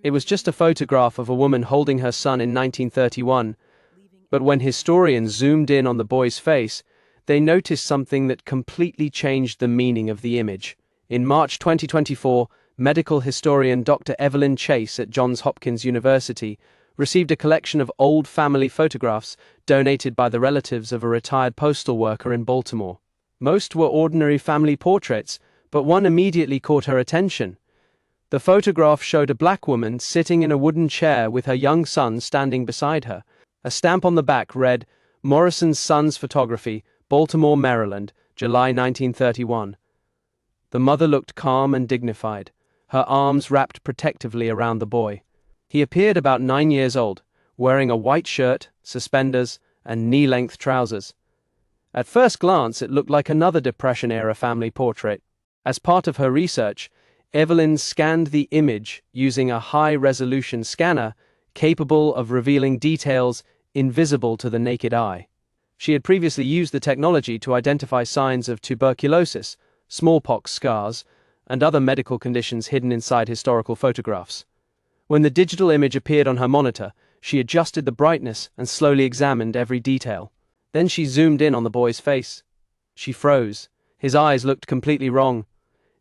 It was just a photograph of a woman holding her son in 1931, but when historians zoomed in on the boy's face, they noticed something that completely changed the meaning of the image. In March 2024, medical historian Dr. Evelyn Chase at Johns Hopkins University received a collection of old family photographs donated by the relatives of a retired postal worker in Baltimore. Most were ordinary family portraits, but one immediately caught her attention. The photograph showed a black woman sitting in a wooden chair with her young son standing beside her. A stamp on the back read, "Morrison's Son's Photography, Baltimore, Maryland, July 1931. The mother looked calm and dignified, her arms wrapped protectively around the boy. He appeared about 9 years old, wearing a white shirt, suspenders, and knee-length trousers. At first glance, it looked like another Depression-era family portrait. As part of her research, Evelyn scanned the image using a high-resolution scanner capable of revealing details invisible to the naked eye. She had previously used the technology to identify signs of tuberculosis, smallpox scars, and other medical conditions hidden inside historical photographs. When the digital image appeared on her monitor, she adjusted the brightness and slowly examined every detail. Then she zoomed in on the boy's face. She froze. His eyes looked completely wrong.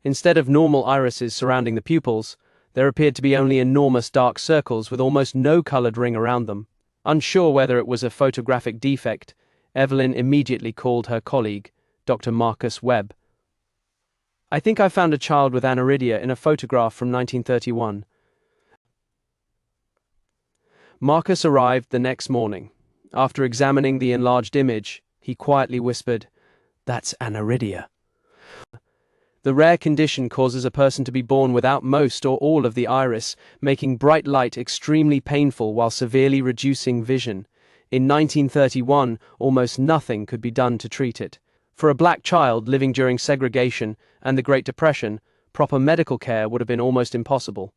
Instead of normal irises surrounding the pupils, there appeared to be only enormous dark circles with almost no colored ring around them. Unsure whether it was a photographic defect, Evelyn immediately called her colleague, Dr. Marcus Webb. "I think I found a child with aniridia in a photograph from 1931. Marcus arrived the next morning. After examining the enlarged image, he quietly whispered, "That's aniridia. The rare condition causes a person to be born without most or all of the iris, making bright light extremely painful while severely reducing vision. In 1931, almost nothing could be done to treat it. For a black child living during segregation and the Great Depression, proper medical care would have been almost impossible."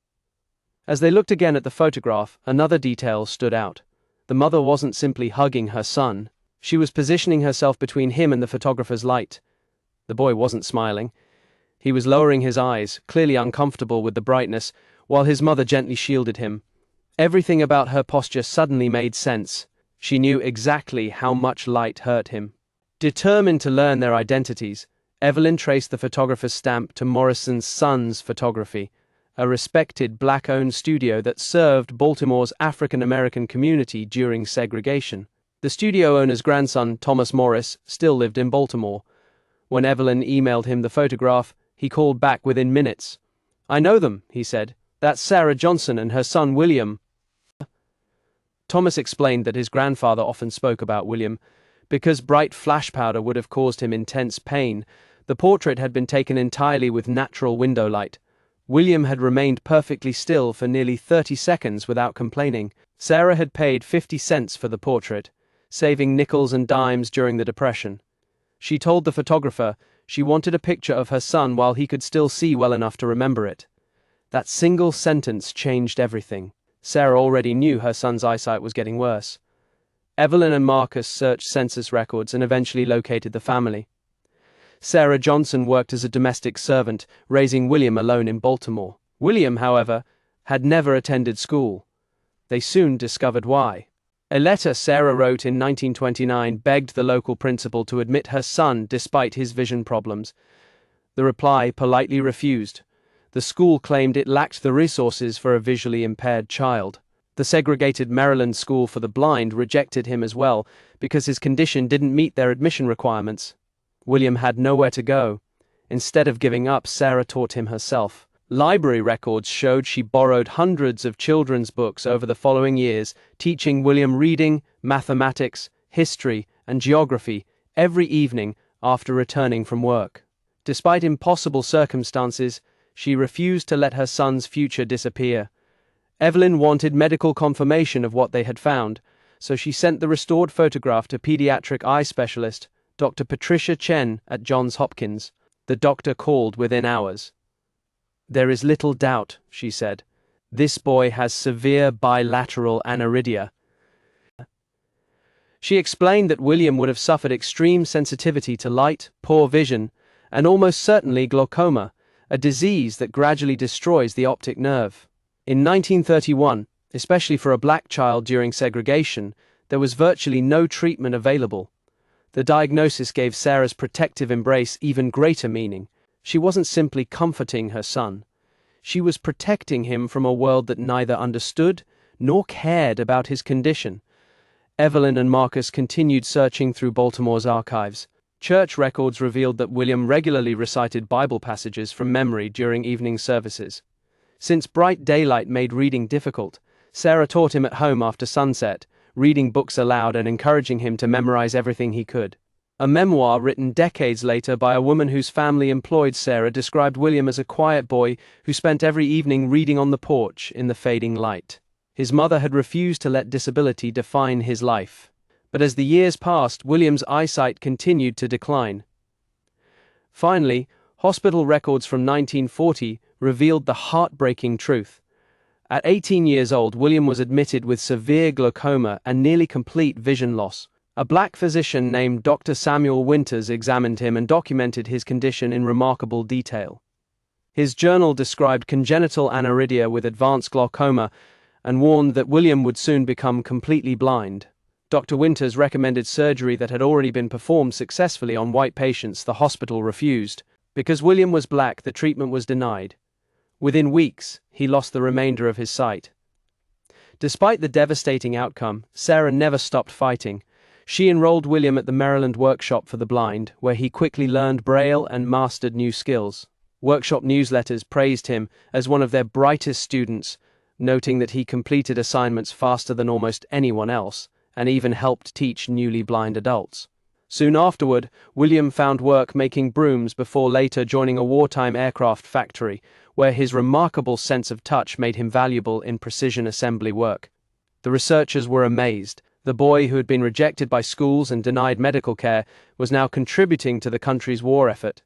As they looked again at the photograph, another detail stood out. The mother wasn't simply hugging her son. She was positioning herself between him and the photographer's light. The boy wasn't smiling. He was lowering his eyes, clearly uncomfortable with the brightness, while his mother gently shielded him. Everything about her posture suddenly made sense. She knew exactly how much light hurt him. Determined to learn their identities, Evelyn traced the photographer's stamp to Morrison's Son's Photography, a respected black-owned studio that served Baltimore's African-American community during segregation. The studio owner's grandson, Thomas Morris, still lived in Baltimore. When Evelyn emailed him the photograph, he called back within minutes. "I know them," he said. "That's Sarah Johnson and her son William." Thomas explained that his grandfather often spoke about William. Because bright flash powder would have caused him intense pain, the portrait had been taken entirely with natural window light. William had remained perfectly still for nearly 30 seconds without complaining. Sarah had paid 50 cents for the portrait, saving nickels and dimes during the Depression. She told the photographer she wanted a picture of her son while he could still see well enough to remember it. That single sentence changed everything. Sarah already knew her son's eyesight was getting worse. Evelyn and Marcus searched census records and eventually located the family. Sarah Johnson worked as a domestic servant, raising William alone in Baltimore. William, however, had never attended school. They soon discovered why. A letter Sarah wrote in 1929 begged the local principal to admit her son despite his vision problems. The reply politely refused. The school claimed it lacked the resources for a visually impaired child. The segregated Maryland School for the Blind rejected him as well because his condition didn't meet their admission requirements. William had nowhere to go. Instead of giving up, Sarah taught him herself. Library records showed she borrowed hundreds of children's books over the following years, teaching William reading, mathematics, history, and geography every evening after returning from work. Despite impossible circumstances, she refused to let her son's future disappear. Evelyn wanted medical confirmation of what they had found, so she sent the restored photograph to pediatric eye specialist Dr. Patricia Chen at Johns Hopkins. The doctor called within hours. "There is little doubt," she said. "This boy has severe bilateral aniridia." She explained that William would have suffered extreme sensitivity to light, poor vision, and almost certainly glaucoma, a disease that gradually destroys the optic nerve. In 1931, especially for a black child during segregation, there was virtually no treatment available. The diagnosis gave Sarah's protective embrace even greater meaning. She wasn't simply comforting her son. She was protecting him from a world that neither understood nor cared about his condition. Evelyn and Marcus continued searching through Baltimore's archives. Church records revealed that William regularly recited Bible passages from memory during evening services. Since bright daylight made reading difficult, Sarah taught him at home after sunset, reading books aloud and encouraging him to memorize everything he could. A memoir written decades later by a woman whose family employed Sarah described William as a quiet boy who spent every evening reading on the porch in the fading light. His mother had refused to let disability define his life. But as the years passed, William's eyesight continued to decline. Finally, hospital records from 1940 revealed the heartbreaking truth. At 18 years old, William was admitted with severe glaucoma and nearly complete vision loss. A black physician named Dr. Samuel Winters examined him and documented his condition in remarkable detail. His journal described congenital aniridia with advanced glaucoma and warned that William would soon become completely blind. Dr. Winters recommended surgery that had already been performed successfully on white patients. The hospital refused. Because William was black, the treatment was denied. Within weeks, he lost the remainder of his sight. Despite the devastating outcome, Sarah never stopped fighting. She enrolled William at the Maryland Workshop for the Blind, where he quickly learned Braille and mastered new skills. Workshop newsletters praised him as one of their brightest students, noting that he completed assignments faster than almost anyone else, and even helped teach newly blind adults. Soon afterward, William found work making brooms before later joining a wartime aircraft factory, where his remarkable sense of touch made him valuable in precision assembly work. The researchers were amazed. The boy who had been rejected by schools and denied medical care was now contributing to the country's war effort.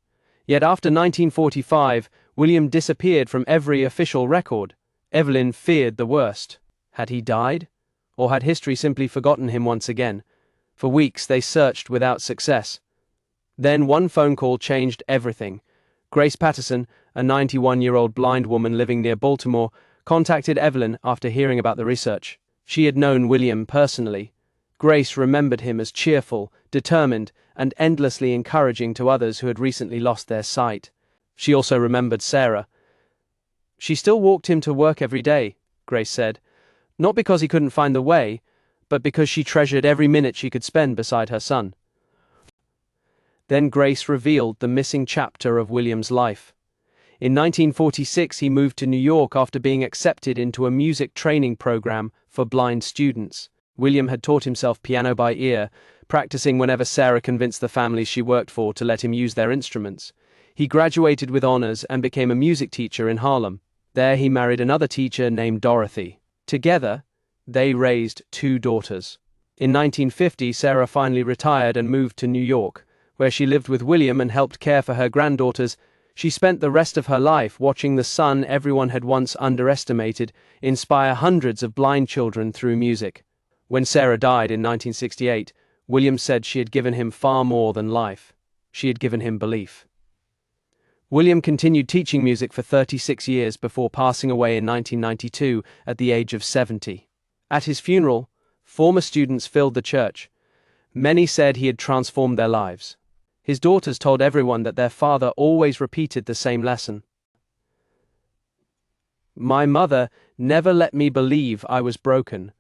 Yet after 1945, William disappeared from every official record. Evelyn feared the worst. Had he died? Or had history simply forgotten him once again? For weeks they searched without success. Then one phone call changed everything. Grace Patterson, a 91-year-old blind woman living near Baltimore, contacted Evelyn after hearing about the research. She had known William personally. Grace remembered him as cheerful, determined, and endlessly encouraging to others who had recently lost their sight. She also remembered Sarah. She still walked him to work every day, Grace said, not because he couldn't find the way, but because she treasured every minute she could spend beside her son. Then Grace revealed the missing chapter of William's life. In 1946, he moved to New York after being accepted into a music training program for blind students. William had taught himself piano by ear, practicing whenever Sarah convinced the families she worked for to let him use their instruments. He graduated with honors and became a music teacher in Harlem. There he married another teacher named Dorothy. Together, they raised 2 daughters. In 1950, Sarah finally retired and moved to New York, where she lived with William and helped care for her granddaughters. She spent the rest of her life watching the son everyone had once underestimated inspire hundreds of blind children through music. When Sarah died in 1968, William said she had given him far more than life. She had given him belief. William continued teaching music for 36 years before passing away in 1992 at the age of 70. At his funeral, former students filled the church. Many said he had transformed their lives. His daughters told everyone that their father always repeated the same lesson. "My mother never let me believe I was broken."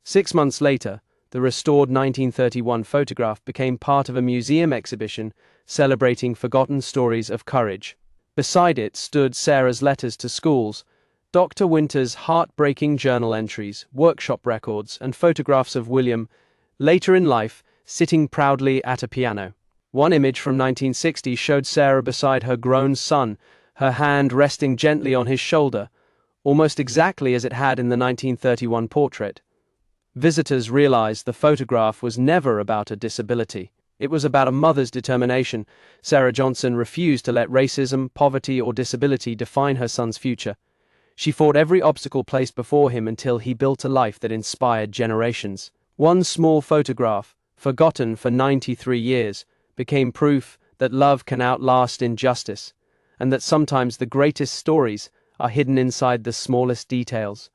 6 months later, the restored 1931 photograph became part of a museum exhibition celebrating forgotten stories of courage. Beside it stood Sarah's letters to schools, Dr. Winters' heartbreaking journal entries, workshop records, and photographs of William, later in life, sitting proudly at a piano. One image from 1960 showed Sarah beside her grown son, her hand resting gently on his shoulder, almost exactly as it had in the 1931 portrait. Visitors realized the photograph was never about a disability. It was about a mother's determination. Sarah Johnson refused to let racism, poverty, or disability define her son's future. She fought every obstacle placed before him until he built a life that inspired generations. One small photograph, forgotten for 93 years, became proof that love can outlast injustice, and that sometimes the greatest stories are hidden inside the smallest details.